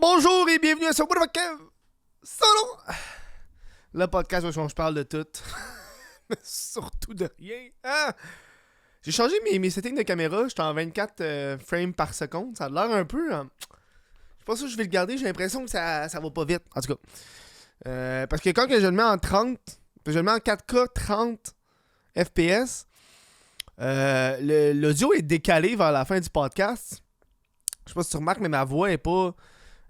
Bonjour et bienvenue à ce Kev Solo, le podcast où je parle de tout, mais surtout de rien. Ah! J'ai changé mes settings de caméra, j'étais en 24 frames par seconde, ça a l'air un peu... Je sais pas si je vais le garder, j'ai l'impression que ça va pas vite, en tout cas. Parce que quand je le mets en 30, je le mets en 4K 30 FPS, l'audio est décalé vers la fin du podcast. Je sais pas si tu remarques, mais ma voix est pas...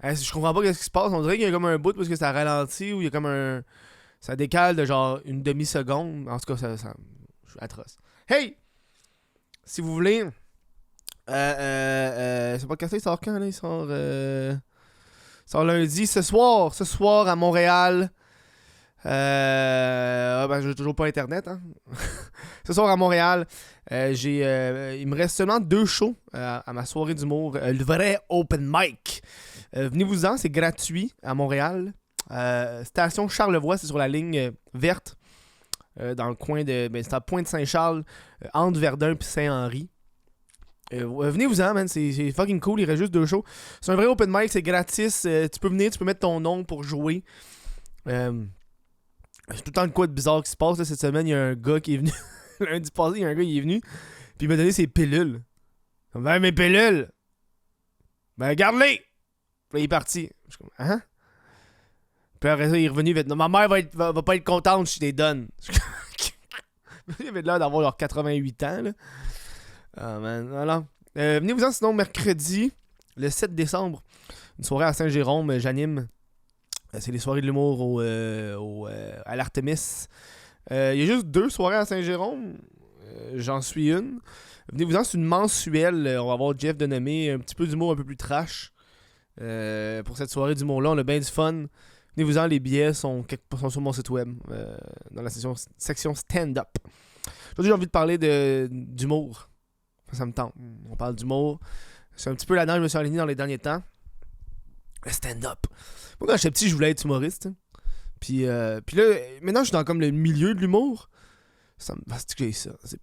Je comprends pas ce qui se passe. On dirait qu'il y a comme un bout parce que ça ralentit ou il y a comme un... Ça décale de genre une demi-seconde. En tout cas, je suis atroce. Hey! Si vous voulez... c'est pas cassé, il sort quand, là? Il sort lundi. Ce soir à Montréal. J'ai toujours pas internet, hein. Ce soir à Montréal, il me reste seulement 2 shows à ma soirée d'humour. Le vrai open mic. Venez-vous-en, c'est gratuit à Montréal. Station Charlevoix, c'est sur la ligne verte. Dans le coin de... c'est à Pointe-Saint-Charles, entre Verdun et Saint-Henri. Venez-vous-en, man, c'est fucking cool, il reste juste 2 shows. C'est un vrai open mic, c'est gratis. Tu peux venir, tu peux mettre ton nom pour jouer. C'est tout le temps de quoi de bizarre qui se passe. Là, cette semaine, il y a un gars qui est venu. Lundi passé, il y a un gars qui est venu. Puis il m'a donné ses pilules. Comme, mes pilules! Ben, garde-les! Puis là, il est parti. Je suis comme, hein? Puis après ça, il est revenu. Il va non, ma mère va pas être contente si je les donne. Il avait l'air d'avoir leur 88 ans, là. Ah, man. Voilà. Venez-vous-en, sinon, mercredi, le 7 décembre, une soirée à Saint-Jérôme, j'anime. C'est les soirées de l'humour à l'Artemis. Il y a juste 2 soirées à Saint-Jérôme. J'en suis une. Venez-vous-en, c'est une mensuelle. On va avoir Jeff Denomé, un petit peu d'humour un peu plus trash. Pour cette soirée d'humour-là, on a bien du fun. Venez-vous-en, les billets sont sur mon site web, dans la section stand-up. Aujourd'hui, j'ai envie de parler d'humour. Ça me tente. On parle d'humour. C'est un petit peu là-dedans que je me suis aligné dans les derniers temps. Le stand-up. Moi, quand j'étais petit, je voulais être humoriste. Puis là, maintenant, je suis dans comme le milieu de l'humour. C'est que j'ai ça. C'est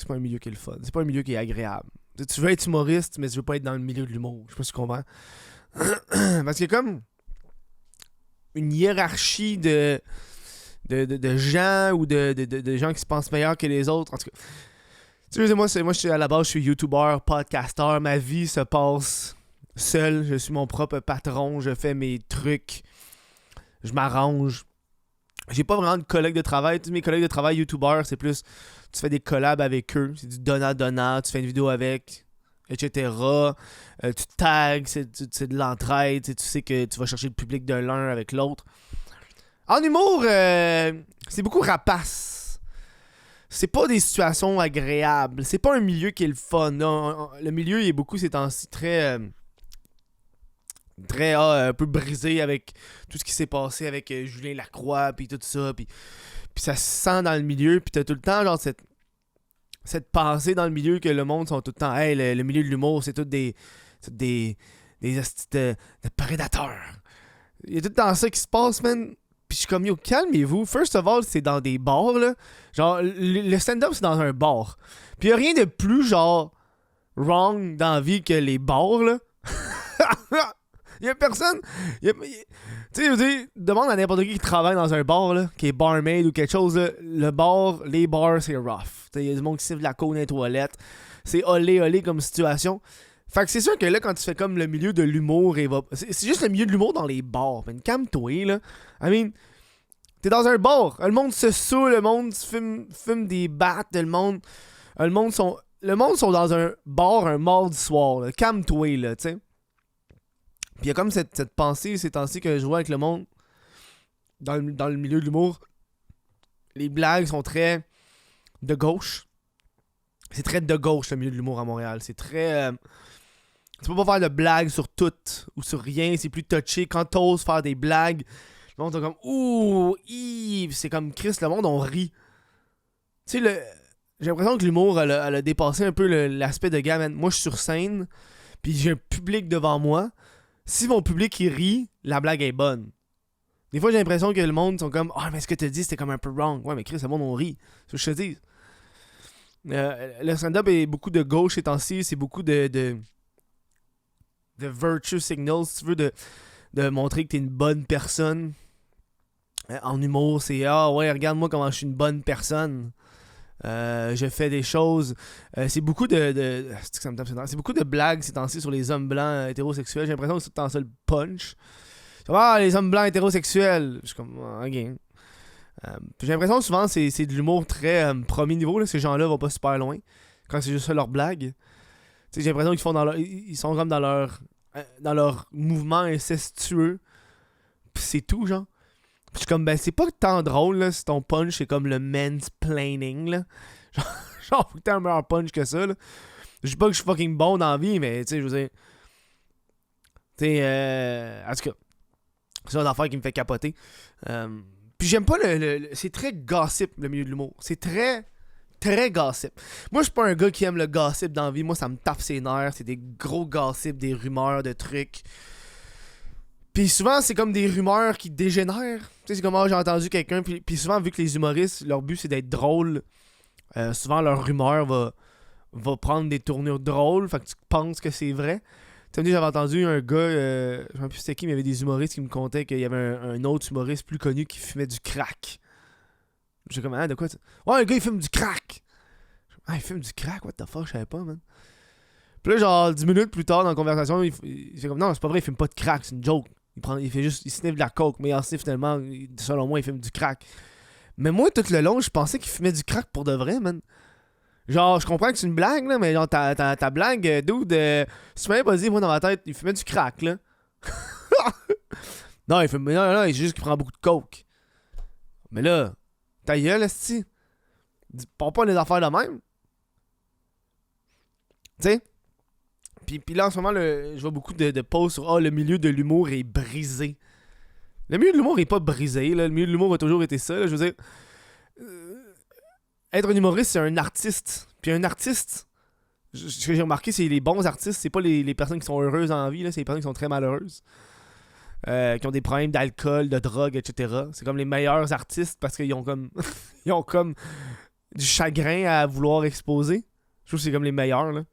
pas un milieu qui est le fun. C'est pas un milieu qui est agréable. Tu veux être humoriste, mais tu veux pas être dans le milieu de l'humour. Je sais pas si tu comprends. Parce qu'il y a comme une hiérarchie de gens ou de gens qui se pensent meilleurs que les autres. En tout cas, tu sais, moi, à la base, je suis YouTuber, podcasteur. Ma vie se passe seul. Je suis mon propre patron. Je fais mes trucs. Je m'arrange. J'ai pas vraiment de collègues de travail. Tous mes collègues de travail YouTubers, c'est plus... Tu fais des collabs avec eux. C'est du donnant-donnant. Tu fais une vidéo avec, etc. Tu tags. C'est de l'entraide. Tu sais que tu vas chercher le public de l'un avec l'autre. En humour, c'est beaucoup rapace. C'est pas des situations agréables. C'est pas un milieu qui est le fun. Non, le milieu, il est beaucoup ces temps-ci très un peu brisé avec tout ce qui s'est passé avec Julien Lacroix puis tout ça, puis ça se sent dans le milieu, puis t'as tout le temps genre cette pensée dans le milieu que le monde sont tout le temps hey, le milieu de l'humour c'est tout des hosties de prédateurs. Il y a tout le temps ça qui se passe, man. Puis je suis comme yo, calmez-vous. First of all, c'est dans des bars là. Genre le stand-up c'est dans un bar. Puis y a rien de plus genre wrong dans la vie que les bars là. Il y a personne. Tu sais, je dis, demande à n'importe qui travaille dans un bar, là, qui est barmaid ou quelque chose. Là, les bars, c'est rough. Il y a du monde qui siffle la côte dans les toilettes. C'est olé comme situation. Fait que c'est sûr que là, quand tu fais comme le milieu de l'humour, c'est juste le milieu de l'humour dans les bars. Mais calme-toi, là. I mean, t'es dans un bar. Le monde se saoule, le monde fume des battes, le monde sont dans un bar un mardi soir. Là. Calme-toi, là, tu sais. Puis il y a comme cette pensée ces temps-ci que je vois avec le monde dans le milieu de l'humour. Les blagues sont très de gauche. C'est très de gauche le milieu de l'humour à Montréal. C'est très... tu peux pas faire de blagues sur tout ou sur rien. C'est plus touché. Quand t'oses faire des blagues, le monde est comme... Ouh! C'est comme Chris, le monde, on rit. Tu sais, j'ai l'impression que l'humour, elle a dépassé un peu l'aspect de gars, man. Moi, je suis sur scène, puis j'ai un public devant moi. Si mon public il rit, la blague est bonne. Des fois, j'ai l'impression que le monde sont comme « Ah, mais ce que tu as dit, c'était comme un peu wrong. » Ouais, mais Chris, le monde, on rit. C'est ce que je te dis. Le stand-up est beaucoup de gauche ces temps-ci. C'est beaucoup de de virtue signal, si tu veux, de montrer que t'es une bonne personne. En humour, c'est ah ouais, regarde-moi comment je suis une bonne personne. Je fais des choses. C'est beaucoup c'est beaucoup de blagues ces temps-ci sur les hommes blancs hétérosexuels. J'ai l'impression que c'est tout le temps ça le punch. Ah, les hommes blancs hétérosexuels. Je suis comme, ah, ok. J'ai l'impression que souvent c'est de l'humour très premier niveau. Là. Ces gens-là vont pas super loin. Quand c'est juste ça leur blague. J'ai l'impression qu'ils font ils sont comme dans leur mouvement incestueux. Pis c'est tout, genre. Pis je suis comme, ben c'est pas tant drôle là, si ton punch c'est comme le mansplaining là. Genre faut que t'aies un meilleur punch que ça là. Je dis pas que je suis fucking bon dans la vie, mais tu sais, je veux dire. Tu sais, en tout cas, c'est une affaire qui me fait capoter. Puis j'aime pas c'est très gossip le milieu de l'humour. C'est très, très gossip. Moi, je suis pas un gars qui aime le gossip dans la vie. Moi, ça me tape ses nerfs. C'est des gros gossips, des rumeurs, de trucs. Puis souvent, c'est comme des rumeurs qui dégénèrent. Tu sais, c'est comme, j'ai entendu quelqu'un. Puis souvent, vu que les humoristes, leur but, c'est d'être drôle, souvent, leur rumeur va prendre des tournures drôles. Fait que tu penses que c'est vrai. Tu sais, j'avais entendu un gars, je ne sais plus c'était qui, mais il y avait des humoristes qui me contaient qu'il y avait un autre humoriste plus connu qui fumait du crack. J'ai comme, de quoi ouais, un gars, il fume du crack. Ah, il fume du crack, what the fuck, je savais pas, man. Puis là, genre, 10 minutes plus tard dans la conversation, il fait comme, non, c'est pas vrai, il fume pas de crack, c'est une joke. Il sniffe de la coke, mais il en sniffe tellement, selon moi, il fume du crack. Mais moi, tout le long, je pensais qu'il fumait du crack pour de vrai, man. Genre, je comprends que c'est une blague, là, mais genre, ta blague, dude, si tu m'avais pas dit, moi, dans ma tête, il fumait du crack, là. Non, non, il juste qu'il prend beaucoup de coke. Mais là, ta gueule, esti. Prends pas les affaires de même. Tu sais? Puis là, en ce moment, je vois beaucoup de posts sur le milieu de l'humour est brisé. Le milieu de l'humour est pas brisé, là. Le milieu de l'humour a toujours été ça, là. Je veux dire, être un humoriste, c'est un artiste. Puis un artiste, ce que j'ai remarqué, c'est les bons artistes, c'est pas les personnes qui sont heureuses en vie, là, c'est les personnes qui sont très malheureuses. Qui ont des problèmes d'alcool, de drogue, etc. C'est comme les meilleurs artistes parce qu'ils ont comme ils ont comme du chagrin à vouloir exposer. Je trouve que c'est comme les meilleurs, là.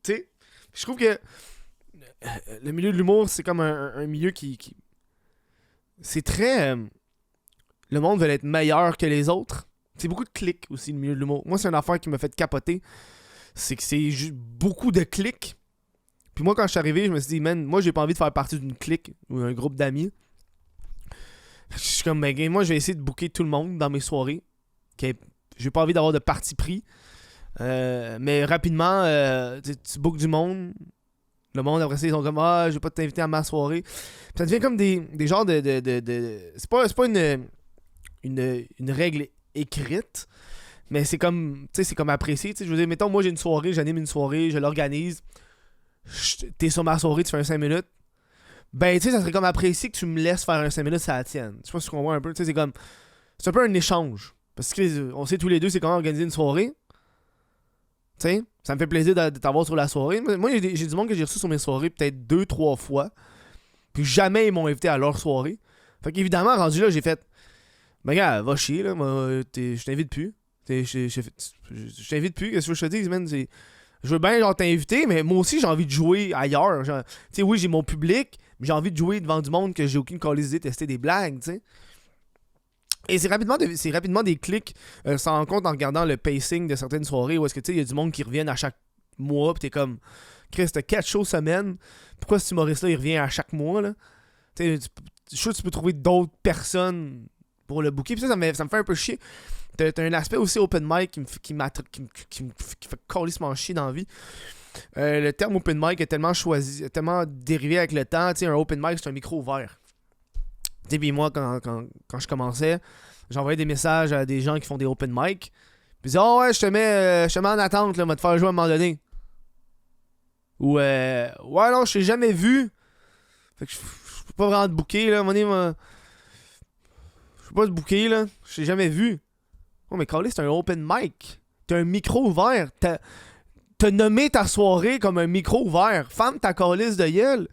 Tu sais, je trouve que le milieu de l'humour, c'est comme un milieu qui c'est très le monde veut être meilleur que les autres. C'est beaucoup de clics aussi, le milieu de l'humour. Moi, c'est une affaire qui m'a fait capoter. C'est que c'est beaucoup de clics. Puis moi, quand je suis arrivé, je me suis dit, man, moi, j'ai pas envie de faire partie d'une clique ou d'un groupe d'amis. Je suis comme, ben, moi, je vais essayer de booker tout le monde dans mes soirées. J'ai pas envie d'avoir de parti pris. Mais rapidement, tu bookes du monde. Le monde, après ça, ils sont comme, je vais pas t'inviter à ma soirée. Puis ça devient comme des genres de c'est pas une règle écrite, mais c'est comme, tu sais, c'est comme apprécié. Je veux dire, mettons, moi, j'ai une soirée, j'anime une soirée, je l'organise. T'es sur ma soirée, tu fais un 5 minutes. Ben, tu sais, ça serait comme apprécié que tu me laisses faire un 5 minutes, ça la tienne. Je sais pas si tu comprends un peu. Tu sais, c'est comme, c'est un peu un échange. Parce que on sait tous les deux, c'est comment organiser une soirée. Tu sais, ça me fait plaisir de t'avoir sur la soirée. Moi, j'ai du monde que j'ai reçu sur mes soirées peut-être 2-3 fois. Puis jamais ils m'ont invité à leur soirée. Fait qu'évidemment, rendu là, j'ai fait, ben gars, va chier, là. Moi, je t'invite plus. Je t'invite plus. Qu'est-ce que je te dis, man? Je veux bien genre t'inviter, mais moi aussi j'ai envie de jouer ailleurs. Tu sais, oui, j'ai mon public, mais j'ai envie de jouer devant du monde que j'ai aucune qualité de tester des blagues, tu sais. Et c'est rapidement des clics, sans rendre compte en regardant le pacing de certaines soirées où est-ce que tu sais, il y a du monde qui reviennent à chaque mois, pis t'es comme, Chris, t'as 4 shows semaine, pourquoi cet humoriste-là il revient à chaque mois, là? Tu sais, je suis sûr que tu peux trouver d'autres personnes pour le booker, pis ça me fait un peu chier. T'as un aspect aussi open mic qui me fait calissement chier dans la vie. Le terme open mic est tellement choisi, tellement dérivé avec le temps. Tu sais, un open mic, c'est un micro ouvert. Tu sais, puis moi, quand je commençais, j'envoyais des messages à des gens qui font des open mic. Puis ils disaient, ouais, je te mets en attente, là, va te faire jouer à un moment donné. Ou, ouais, non, je t'ai jamais vu. Fait que je peux pas vraiment te booker, là. Je peux pas te booker, là. Je t'ai jamais vu. Oh, mais Carly, c'est un open mic. T'as un micro ouvert. T'as nommé ta soirée comme un micro ouvert. Femme ta calice de gueule.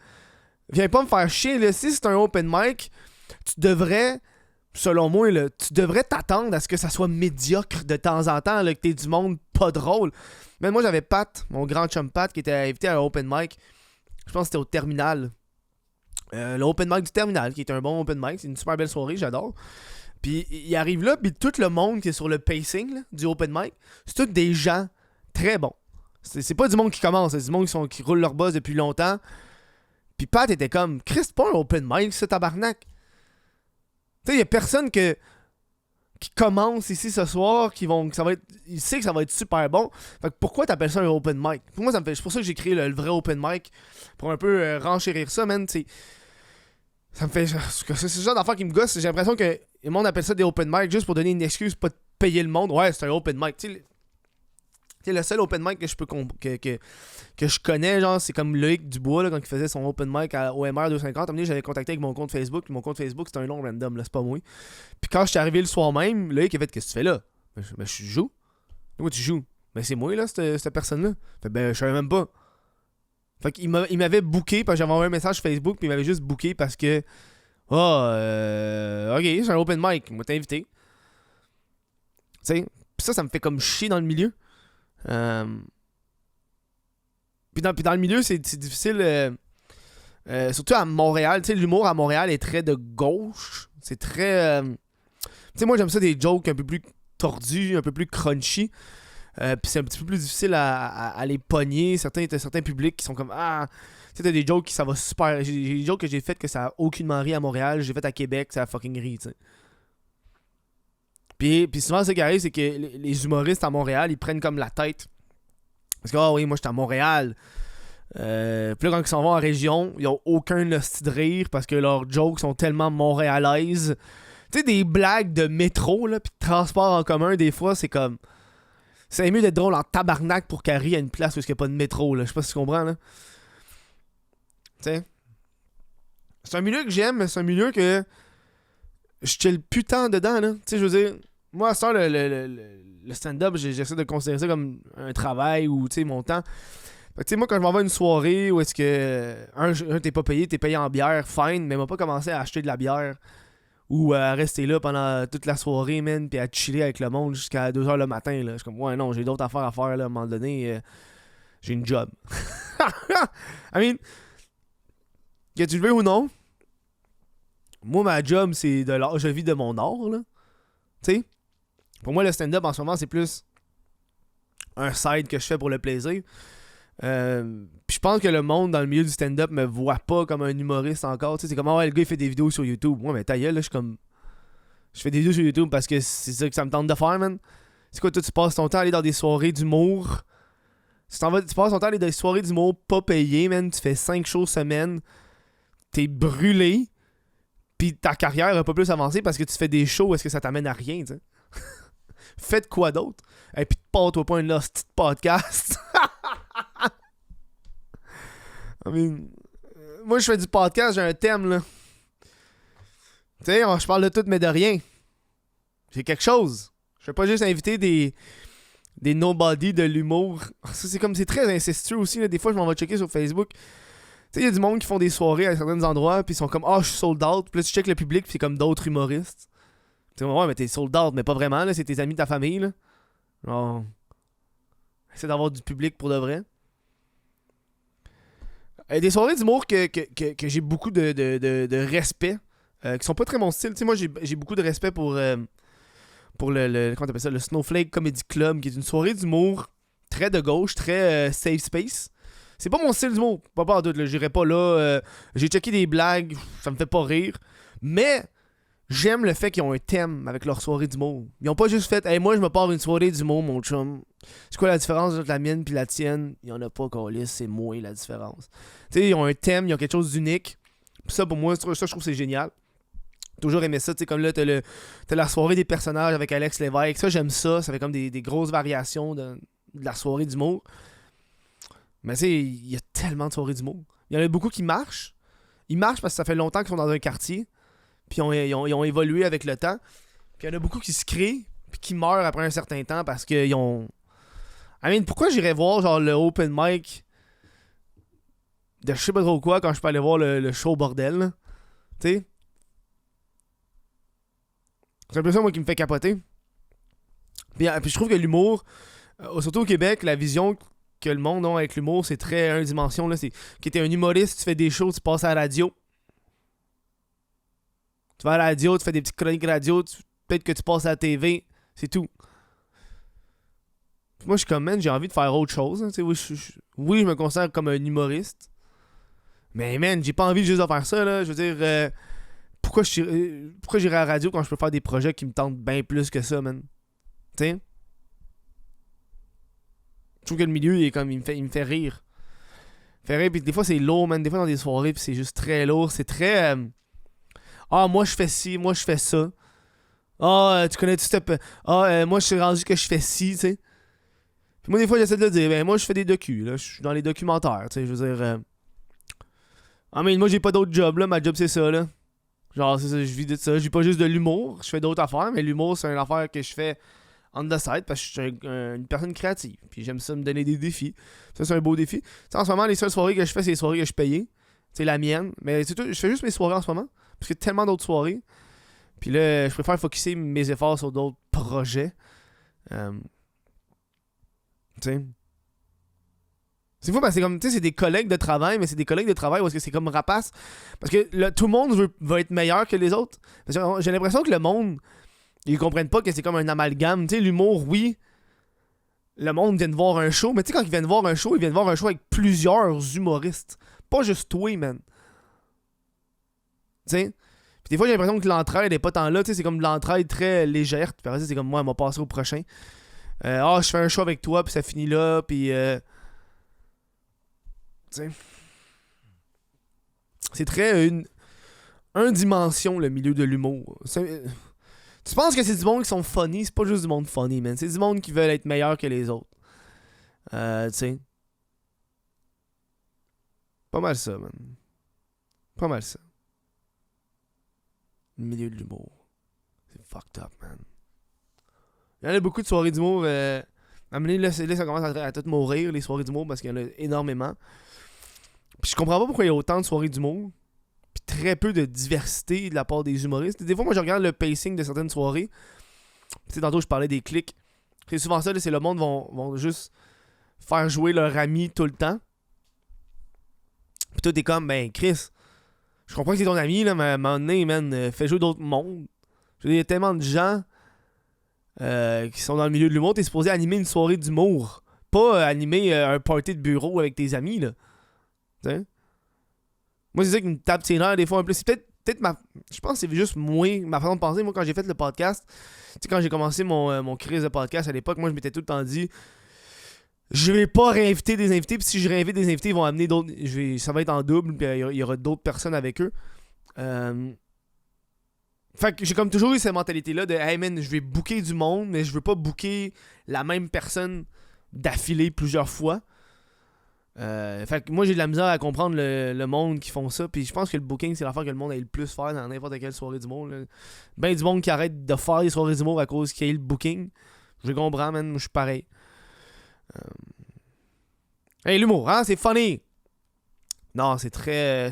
Viens pas me faire chier, là. Si c'est un open mic, tu devrais, selon moi, là, tu devrais t'attendre à ce que ça soit médiocre de temps en temps, là, que t'aies du monde pas drôle. Mais moi, j'avais Pat, mon grand chum Pat, qui était invité à un open mic. Je pense que c'était au Terminal. Le open mic du Terminal, qui est un bon open mic. C'est une super belle soirée, j'adore. Puis il arrive là, puis tout le monde qui est sur le pacing là, du open mic, c'est tous des gens très bons. C'est pas du monde qui commence, c'est du monde qui roulent leur boss depuis longtemps. Puis Pat était comme, Chris, c'est pas un open mic, ce tabarnak. Tu sais, il y a personne qui commence ici ce soir, il sait que ça va être super bon. Fait que pourquoi t'appelles ça un open mic? Pour moi, c'est pour ça que j'ai créé le vrai open mic, pour un peu renchérir ça, man. T'sais, ça me fait. C'est ce genre d'affaire qui me gosse. J'ai l'impression que le monde appelle ça des open mic juste pour donner une excuse, pas de payer le monde. Ouais, c'est un open mic. Tu sais, le seul open mic que je peux que je connais, genre, c'est comme Loïc Dubois, là, quand il faisait son open mic au MR 250. À un moment donné, j'avais contacté avec mon compte Facebook. Puis mon compte Facebook, c'était un nom random, là, c'est pas moi. Puis quand je suis arrivé le soir même, Loïc a fait, qu'est-ce que tu fais là? Je joue. Où tu joues? Ben c'est moi, là, cette personne-là. Fait, ben, je savais même pas. Fait qu'il m'avait booké, parce que j'avais envoyé un message Facebook, puis il m'avait juste booké parce que. Ok, c'est un open mic, moi t'ai invité. Tu sais, pis ça me fait comme chier dans le milieu. Puis dans le milieu, c'est difficile. Surtout à Montréal, tu sais, l'humour à Montréal est très de gauche. C'est très. Tu sais, moi j'aime ça des jokes un peu plus tordus, un peu plus crunchy. Puis c'est un petit peu plus difficile à les pogner. Certains publics qui sont comme ah, tu sais, t'as des jokes qui ça va super. J'ai des jokes que j'ai fait que ça a aucunement ri à Montréal. J'ai fait à Québec, ça a fucking ri, tu sais. Puis souvent, ce qui arrive, c'est que les humoristes à Montréal, ils prennent comme la tête. Parce que ah oui, moi j'étais à Montréal. Puis là, quand ils s'en vont en région, ils ont aucun hostie de rire parce que leurs jokes sont tellement montréalaises. Tu sais, des blagues de métro, là, pis de transport en commun, des fois, c'est comme. C'est mieux d'être drôle en tabarnak pour qu'elle rie à une place où il n'y a pas de métro, là. Je sais pas si tu comprends, là. Tu sais. C'est un milieu que j'aime, mais c'est un milieu que. Je chill putain dedans, là. Tu sais, je veux dire. Moi, à ce temps, le stand-up, j'essaie de considérer ça comme un travail ou, tu sais, mon temps. Fait que, tu sais, moi, quand je m'en vais à une soirée où est-ce que. T'es pas payé, t'es payé en bière, fine, mais m'a pas commencé à acheter de la bière. Ou à rester là pendant toute la soirée, man, puis à chiller avec le monde jusqu'à 2h le matin, là. Je suis comme, ouais, non, j'ai d'autres affaires à faire, là, à un moment donné. J'ai une job. I mean, que tu le veux ou non, moi, ma job, c'est de l'art. Je vis de mon art, là. Tu sais? Pour moi, le stand-up, en ce moment, c'est plus un side que je fais pour le plaisir. Puis je pense que le monde dans le milieu du stand-up me voit pas comme un humoriste encore. Tu sais, c'est comme, ouais, le gars il fait des vidéos sur YouTube. Ouais, mais ta gueule, là, je suis comme. Je fais des vidéos sur YouTube parce que c'est ça que ça me tente de faire, man. C'est quoi, toi, tu passes ton temps à aller dans des soirées d'humour. Tu passes ton temps à aller dans des soirées d'humour pas payées, man. Tu fais 5 shows semaine. T'es brûlé. Puis ta carrière a pas plus avancé parce que tu fais des shows. Est-ce que ça t'amène à rien, tu sais? Faites quoi d'autre? Et puis pars-toi pas un petit podcast. I mean, moi, je fais du podcast, j'ai un thème, là. Tu sais, je parle de tout, mais de rien. J'ai quelque chose. Je fais pas juste inviter des nobody de l'humour. Ça, c'est très incestueux aussi, là. Des fois, je m'en vais checker sur Facebook. Tu sais, il y a du monde qui font des soirées à certains endroits, puis ils sont comme, ah, je suis sold out. Puis là, tu checkes le public, puis c'est comme d'autres humoristes. Tu sais, ouais, mais t'es sold out, mais pas vraiment, là. C'est tes amis, ta famille, là. Genre, essaie d'avoir du public pour de vrai. Des soirées d'humour que j'ai beaucoup de respect, qui sont pas très mon style. Tu sais, moi, j'ai beaucoup de respect pour comment t'appelles ça, le Snowflake Comedy Club, qui est une soirée d'humour très de gauche, très safe space. C'est pas mon style d'humour, pas en doute, là. J'irai pas là. J'ai checké des blagues, ça me fait pas rire. Mais j'aime le fait qu'ils ont un thème avec leur soirée d'humour. Ils ont pas juste fait, hey, moi je me pars une soirée d'humour, mon chum. C'est quoi la différence entre la mienne puis la tienne? Il y en a pas, câlisse, c'est moi la différence. Tu sais, ils ont un thème, ils ont quelque chose d'unique. Puis ça, pour moi, ça, je trouve que c'est génial. Toujours aimé ça, tu sais, comme là, t'as la soirée des personnages avec Alex Lévesque. Ça, j'aime ça. Ça fait comme des grosses variations de la soirée d'humour. Mais tu sais, il y a tellement de soirées d'humour. Il y en a beaucoup qui marchent. Ils marchent parce que ça fait longtemps qu'ils sont dans un quartier. Puis ils ont évolué avec le temps. Puis il y en a beaucoup qui se créent, puis qui meurent après un certain temps parce qu'ils ont. I mean, pourquoi j'irais voir genre le open mic de je sais pas trop quoi quand je peux aller voir le show bordel, tu sais? C'est un peu ça, moi, qui me fait capoter. Puis je trouve que l'humour, surtout au Québec, la vision que le monde a avec l'humour, c'est très une dimension, là. C'est que t'es un humoriste, tu fais des shows, tu passes à la radio. Tu vas à la radio, tu fais des petites chroniques radio, peut-être que tu passes à la TV, c'est tout. Puis moi, je suis comme, man, j'ai envie de faire autre chose. Hein, oui, je me considère comme un humoriste. Mais, man, j'ai pas envie juste de faire ça, là. Je veux dire, pourquoi j'irais à la radio quand je peux faire des projets qui me tentent bien plus que ça, man? Tu sais? Je trouve que le milieu, il me fait rire. Il me fait rire, puis des fois, c'est lourd, man. Des fois, dans des soirées, puis c'est juste très lourd. C'est très... moi, je fais ci, moi, je fais ça. Tu connais-tu cette... moi, je suis rendu que je fais ci, tu sais. Puis moi, des fois, j'essaie de le dire. Ben, moi, je fais des docus, là. Je suis dans les documentaires, tu sais. Je veux dire... mais moi, j'ai pas d'autre job, là. Ma job, c'est ça, là. Genre, c'est ça, je vis de ça. Je vis pas juste de l'humour. Je fais d'autres affaires, mais l'humour, c'est une affaire que je fais on the side parce que je suis une personne créative. Puis j'aime ça me donner des défis. Ça, c'est un beau défi. T'sais, en ce moment, les seules soirées que je fais, c'est les soirées que je payais. C'est la mienne. Mais c'est tout, je fais juste mes soirées en ce moment. Parce qu'il y a tellement d'autres soirées. Puis là, je préfère focusser mes efforts sur d'autres projets. Tu sais. C'est fou parce que c'est comme, tu sais, c'est des collègues de travail, mais c'est des collègues de travail parce que c'est comme rapace. Parce que là, tout le monde veut être meilleur que les autres. Parce que j'ai l'impression que le monde, ils comprennent pas que c'est comme un amalgame. Tu sais, l'humour, oui, le monde vient de voir un show, mais tu sais, quand ils viennent voir un show, ils viennent voir un show avec plusieurs humoristes. Pas juste toi, man. Tu sais? Puis des fois, j'ai l'impression que l'entraide est pas tant là. Tu sais, c'est comme de l'entraide très légère. Puis après, c'est comme moi, elle m'a passé au prochain. Je fais un show avec toi, puis ça finit là, puis... T'sais. C'est très une dimension, le milieu de l'humour. Tu penses que c'est du monde qui sont funny, c'est pas juste du monde funny, man. C'est du monde qui veulent être meilleur que les autres. Tu sais. Pas mal ça, man. Pas mal ça. Le milieu de l'humour. C'est fucked up, man. Il y en a beaucoup de soirées d'humour. À un moment donné, là, ça commence à tout mourir, les soirées d'humour, parce qu'il y en a énormément. Puis je comprends pas pourquoi il y a autant de soirées d'humour. Puis très peu de diversité de la part des humoristes. Des fois, moi, je regarde le pacing de certaines soirées. Tu sais, tantôt, je parlais des clics. C'est souvent ça, là, c'est le monde vont juste faire jouer leur ami tout le temps. Puis toi, t'es comme, ben, Chris, je comprends que c'est ton ami, là, mais à un moment donné, man, fais jouer d'autres mondes. Je veux dire, il y a tellement de gens qui sont dans le milieu de l'humour. T'es supposé animer une soirée d'humour. Pas animer un party de bureau avec tes amis, là. T'sais? Moi, c'est ça qui me tape ses nerfs des fois un peu. C'est peut-être je pense que c'est juste ma façon de penser. Moi, quand j'ai fait le podcast, tu sais, quand j'ai commencé mon crise de podcast à l'époque, moi, je m'étais tout le temps dit, je vais pas réinviter des invités. Puis si je réinvite des invités, ils vont amener d'autres. Ça va être en double. Puis il y aura d'autres personnes avec eux. Fait que j'ai comme toujours eu cette mentalité-là de, hey man, je vais booker du monde, mais je veux pas booker la même personne d'affilée plusieurs fois. Fait que moi j'ai de la misère à comprendre le monde qui font ça. Puis je pense que le booking c'est l'affaire que le monde aille le plus faire dans n'importe quelle soirée d'humour. Ben du monde qui arrête de faire des soirées d'humour à cause qu'il y ait le booking. Je comprends, man, je suis pareil. Hey, l'humour, hein, c'est funny. Non, c'est très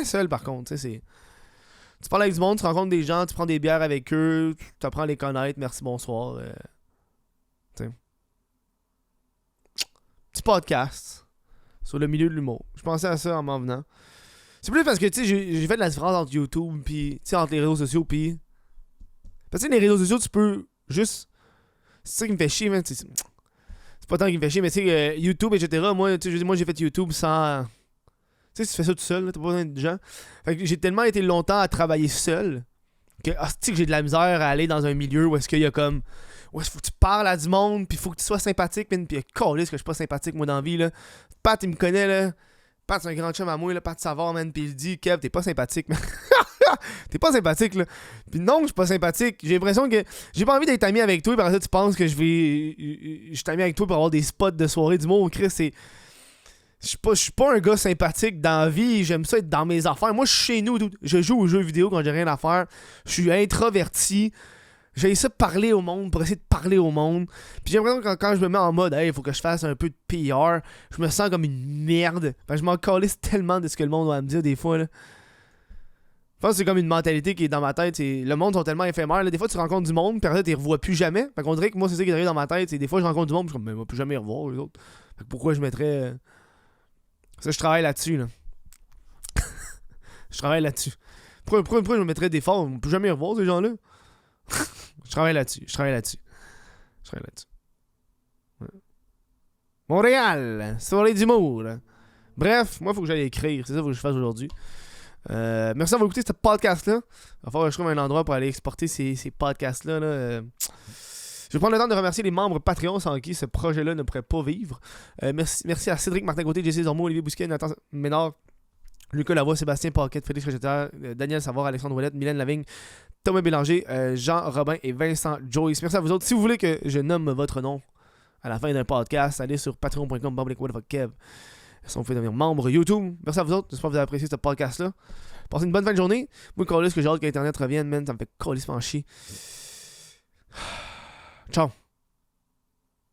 seul par contre. Tu parles avec du monde, tu rencontres des gens, tu prends des bières avec eux, tu apprends à les connaître, merci, bonsoir. Petit podcast sur le milieu de l'humour. Je pensais à ça en m'en venant. C'est plus parce que, tu sais, j'ai fait de la différence entre YouTube puis, tu sais, entre les réseaux sociaux puis... Parce que les réseaux sociaux, tu peux juste... C'est ça qui me fait chier, man. C'est pas tant qui me fait chier, mais tu sais, YouTube, etc. Moi, j'ai fait YouTube sans... Tu sais, tu fais ça tout seul, là, t'as pas besoin de gens. Fait que j'ai tellement été longtemps à travailler seul que, que j'ai de la misère à aller dans un milieu où est-ce qu'il y a comme... Ouais, faut que tu parles à du monde, puis faut que tu sois sympathique, man. Puis calisse que je suis pas sympathique, moi, dans la vie, là. Pat, il me connaît, là. Pat, c'est un grand chum à moi, là. Pat Savard, man. Puis il dit, Kev, t'es pas sympathique, man. T'es pas sympathique, là. Puis non, je suis pas sympathique. J'ai l'impression que j'ai pas envie d'être ami avec toi, et par ça, tu penses que je suis ami avec toi pour avoir des spots de soirée d'humour. Chris, c'est... Je suis pas un gars sympathique dans la vie, j'aime ça être dans mes affaires. Moi, je suis chez nous, je joue aux jeux vidéo quand j'ai rien à faire. Je suis introverti. J'essaie ça de parler au monde pour essayer de parler au monde. Puis j'ai l'impression que quand je me mets en mode, hey, il faut que je fasse un peu de PR, je me sens comme une merde. Fait que je m'en calisse tellement de ce que le monde va me dire des fois, là. Je pense que c'est comme une mentalité qui est dans ma tête. Le monde sont tellement éphémères. Là, des fois, tu rencontres du monde, puis après, tu les revois plus jamais. Fait qu'on dirait que moi, c'est ça qui arrive dans ma tête. Des fois, je rencontre du monde, puis je suis comme, mais moi, plus jamais les revoir, les autres. Fait que pourquoi je mettrais. Ça, je travaille là-dessus, là. Je travaille là-dessus. Pourquoi je me mettrais des forts? Plus jamais les revoir, ces gens-là. Je travaille là-dessus. Ouais. Montréal, soirée d'humour. Bref, moi, il faut que j'aille écrire. C'est ça qu'il faut que je fasse aujourd'hui. Merci d'avoir écouté ce podcast-là. Il va falloir que je trouve un endroit pour aller exporter ces podcasts-là. Là. Je vais prendre le temps de remercier les membres Patreon sans qui ce projet-là ne pourrait pas vivre. Merci à Cédric Martin-Côté, Jesse Zormo, Olivier Bousquet, Nathan Ménard, Lucas Lavoie, Sébastien Paquette, Félix Rejeter, Daniel Savard, Alexandre Ouellette, Mylène Lavigne, Thomas Bélanger, Jean Robin et Vincent Joyce. Merci à vous autres. Si vous voulez que je nomme votre nom à la fin d'un podcast, allez sur patreon.com/kev. Si on fait devenir membre YouTube. Merci à vous autres. J'espère que vous avez apprécié ce podcast-là. Passez une bonne fin de journée. Moi, ce que j'ai hâte que Internet revienne, man. Ça me fait calissement chier. Ciao.